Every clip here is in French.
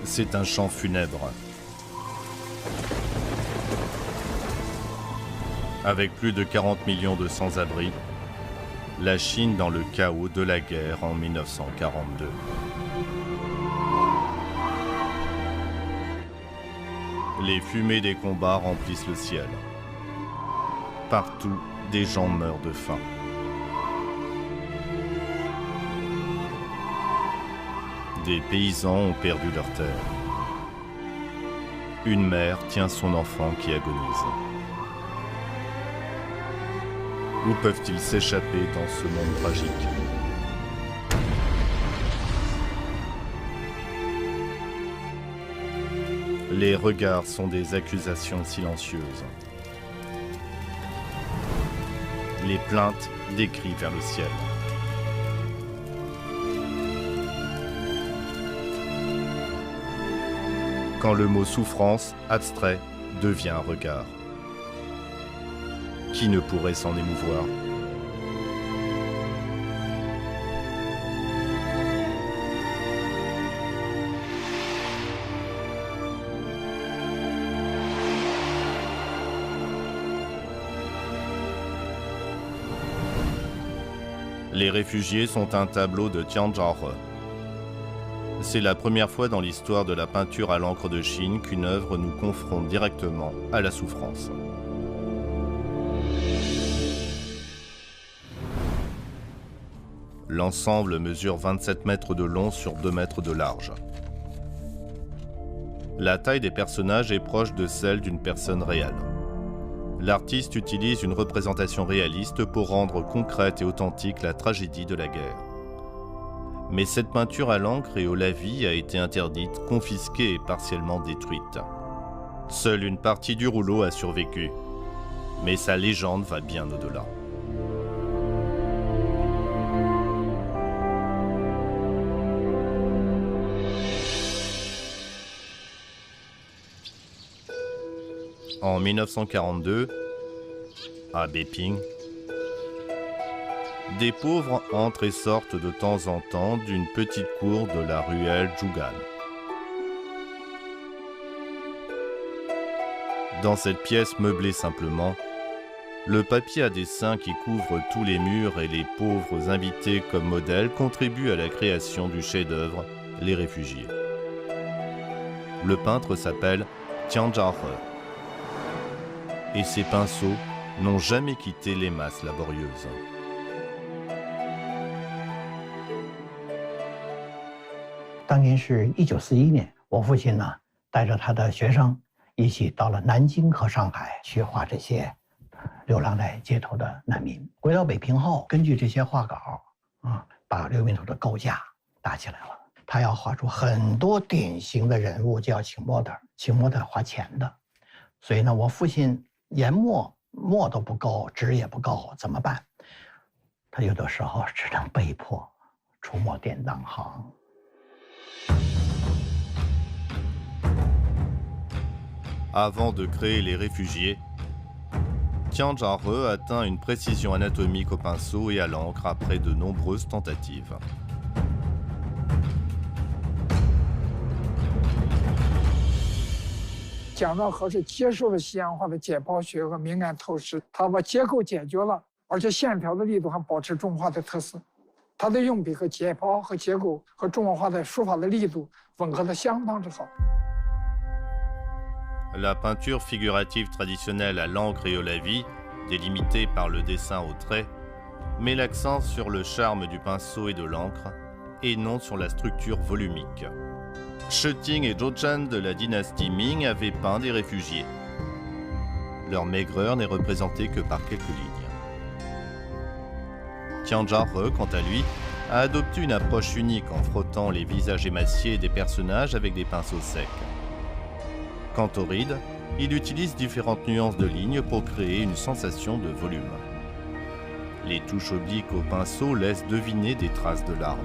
C'est un chant funèbre. Avec plus de 40 millions de sans-abri, la Chine dans le chaos de la guerre en 1942. Les fumées des combats remplissent le ciel. Partout, des gens meurent de faim. Des paysans ont perdu leurs terres. Une mère tient son enfant qui agonise. Où peuvent-ils s'échapper dans ce monde tragique? Les regards sont des accusations silencieuses. Les plaintes des cris vers le ciel. Quand le mot souffrance, abstrait, devient un regard. Qui ne pourrait s'en émouvoir? Les réfugiés sont un tableau de Tianzhahe. C'est la première fois dans l'histoire de la peinture à l'encre de Chine qu'une œuvre nous confronte directement à la souffrance. L'ensemble mesure 27 mètres de long sur 2 mètres de large. La taille des personnages est proche de celle d'une personne réelle. L'artiste utilise une représentation réaliste pour rendre concrète et authentique la tragédie de la guerre. Mais cette peinture à l'encre et au lavis a été interdite, confisquée et partiellement détruite. Seule une partie du rouleau a survécu, mais sa légende va bien au-delà. En 1942, à Béping, des pauvres entrent et sortent de temps en temps d'une petite cour de la ruelle Zhugan. Dans cette pièce meublée simplement, le papier à dessin qui couvre tous les murs et les pauvres invités comme modèles contribue à la création du chef-d'œuvre « Les réfugiés ». Le peintre s'appelle Tianzhahe et ses pinceaux n'ont jamais quitté les masses laborieuses. 当年是1941年，我父亲呢带着他的学生一起到了南京和上海去画这些流浪在街头的难民。回到北平后，根据这些画稿把刘铭头的构架搭起来了。他要画出很多典型的人物，就要请模特，请模特花钱的。所以呢，我父亲研墨都不够，纸也不够，怎么办？他有的时候只能被迫出没典当行。 Avant de créer les réfugiés, Tianzhahe atteint une précision anatomique au pinceau et à l'encre après de nombreuses tentatives. Tianzhahe 是接受了西洋画的解剖学和明暗透视，他把结构解决了，而且线条的力度还保持中画的特色。他的用笔和解剖和结构和中国画的书法的力度吻合得相当之好。 La peinture figurative traditionnelle à l'encre et au lavis, délimitée par le dessin au trait, met l'accent sur le charme du pinceau et de l'encre, et non sur la structure volumique. Sheting et Zhou de la dynastie Ming avaient peint des réfugiés. Leur maigreur n'est représentée que par quelques lignes. Tianjia-He, quant à lui, a adopté une approche unique en frottant les visages émaciés des personnages avec des pinceaux secs. Quant au Reed, il utilise différentes nuances de lignes pour créer une sensation de volume. Les touches obliques au pinceau laissent deviner des traces de larmes.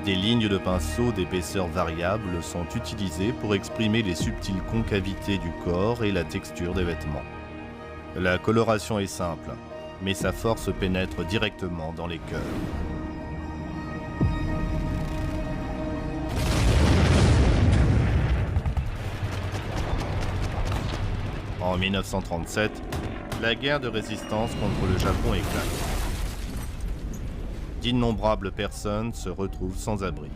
Des lignes de pinceau d'épaisseur variable sont utilisées pour exprimer les subtiles concavités du corps et la texture des vêtements. La coloration est simple, mais sa force pénètre directement dans les cœurs. En 1937, la guerre de résistance contre le Japon éclate. D'innombrables personnes se retrouvent sans abri.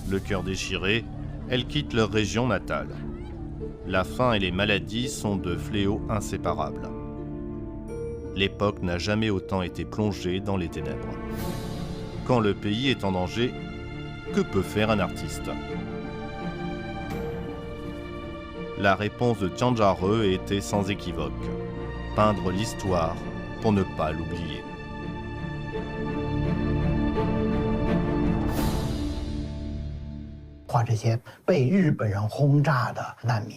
Le cœur déchiré, elles quittent leur région natale. La faim et les maladies sont de fléaux inséparables. L'époque n'a jamais autant été plongée dans les ténèbres. Quand le pays est en danger, que peut faire un artiste ? La réponse de Tianjia-He était sans équivoque. Peindre l'histoire pour ne pas l'oublier. 画这些被日本人轰炸的难民，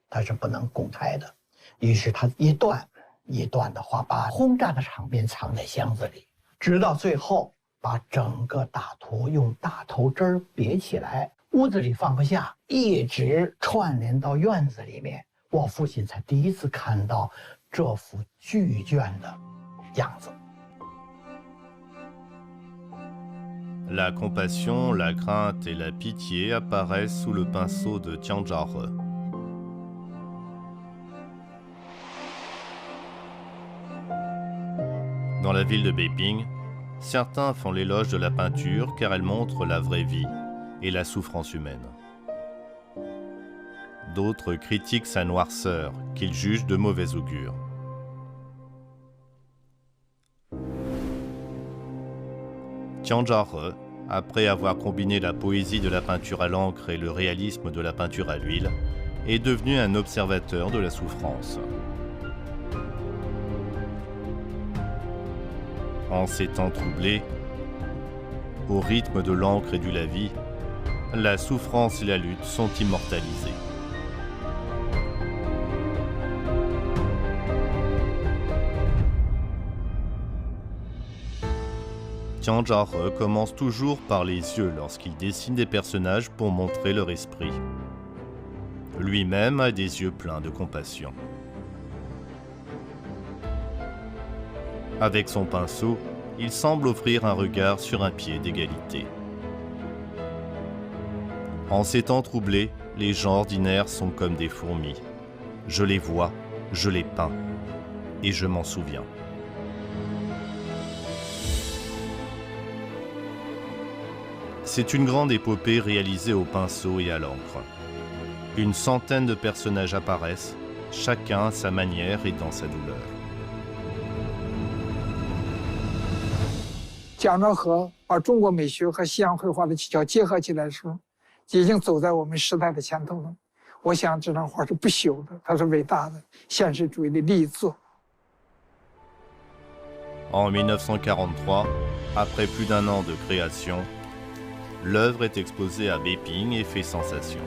它是不能公开的。于是他一段一段的画，把轰炸的场面藏在箱子里，直到最后把整个大图用大头针别起来，屋子里放不下，一直串联到院子里面。我父亲才第一次看到这幅巨卷的样子。 La compassion, la crainte et la pitié apparaissent sous le pinceau de Tianjia-He. Dans la ville de Beiping, certains font l'éloge de la peinture car elle montre la vraie vie et la souffrance humaine. D'autres critiquent sa noirceur, qu'ils jugent de mauvais augure. Tianjia-He, après avoir combiné la poésie de la peinture à l'encre et le réalisme de la peinture à l'huile, est devenu un observateur de la souffrance. En ces temps troublés, au rythme de l'encre et du lavis, la souffrance et la lutte sont immortalisées. Tianjia-He commence toujours par les yeux lorsqu'il dessine des personnages pour montrer leur esprit. Lui-même a des yeux pleins de compassion. Avec son pinceau, il semble offrir un regard sur un pied d'égalité. En ces temps troublés, les gens ordinaires sont comme des fourmis. Je les vois, je les peins, et je m'en souviens. C'est une grande épopée réalisée au pinceau et à l'encre. Une centaine de personnages apparaissent, chacun à sa manière et dans sa douleur. 蒋兆和把中国美学和西洋绘画的技巧结合起来的时候，已经走在我们时代的前头了。我想这张画是不朽的，它是伟大的现实主义的力作。 En 1943, après plus d'un an de création, l'œuvre est exposée à Beiping et fait sensation.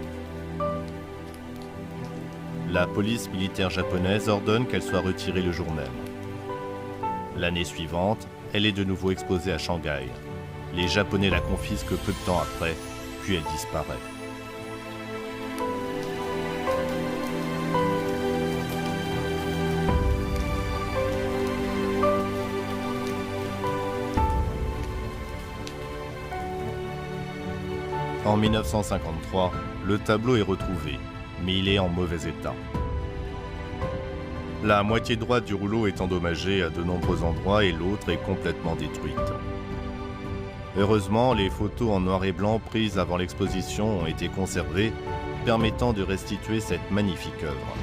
La police militaire japonaise ordonne qu'elle soit retirée le jour même. L'année suivante, elle est de nouveau exposée à Shanghai. Les Japonais la confisquent peu de temps après, puis elle disparaît. En 1953, le tableau est retrouvé, mais il est en mauvais état. La moitié droite du rouleau est endommagée à de nombreux endroits et l'autre est complètement détruite. Heureusement, les photos en noir et blanc prises avant l'exposition ont été conservées, permettant de restituer cette magnifique œuvre.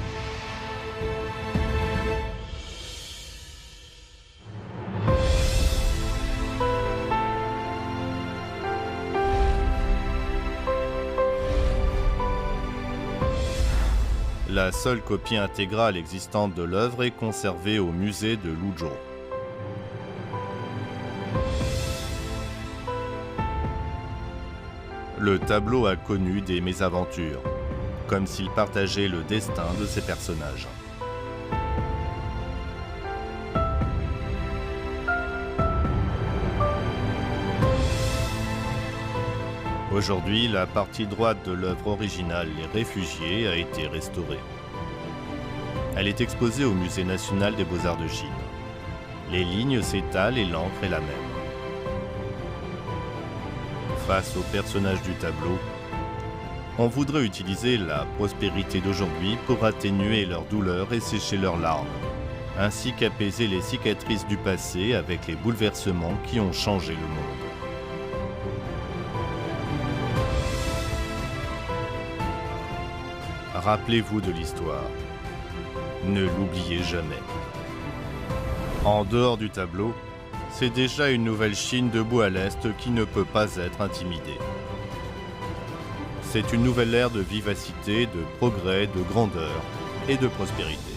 La seule copie intégrale existante de l'œuvre est conservée au musée de Luzhou. Le tableau a connu des mésaventures, comme s'il partageait le destin de ses personnages. Aujourd'hui, la partie droite de l'œuvre originale, Les Réfugiés, a été restaurée. Elle est exposée au Musée national des beaux-arts de Chine. Les lignes s'étalent et l'encre est la même. Face aux personnages du tableau, on voudrait utiliser la prospérité d'aujourd'hui pour atténuer leurs douleurs et sécher leurs larmes, ainsi qu'apaiser les cicatrices du passé avec les bouleversements qui ont changé le monde. Rappelez-vous de l'histoire. Ne l'oubliez jamais. En dehors du tableau, c'est déjà une nouvelle Chine debout à l'Est qui ne peut pas être intimidée. C'est une nouvelle ère de vivacité, de progrès, de grandeur et de prospérité.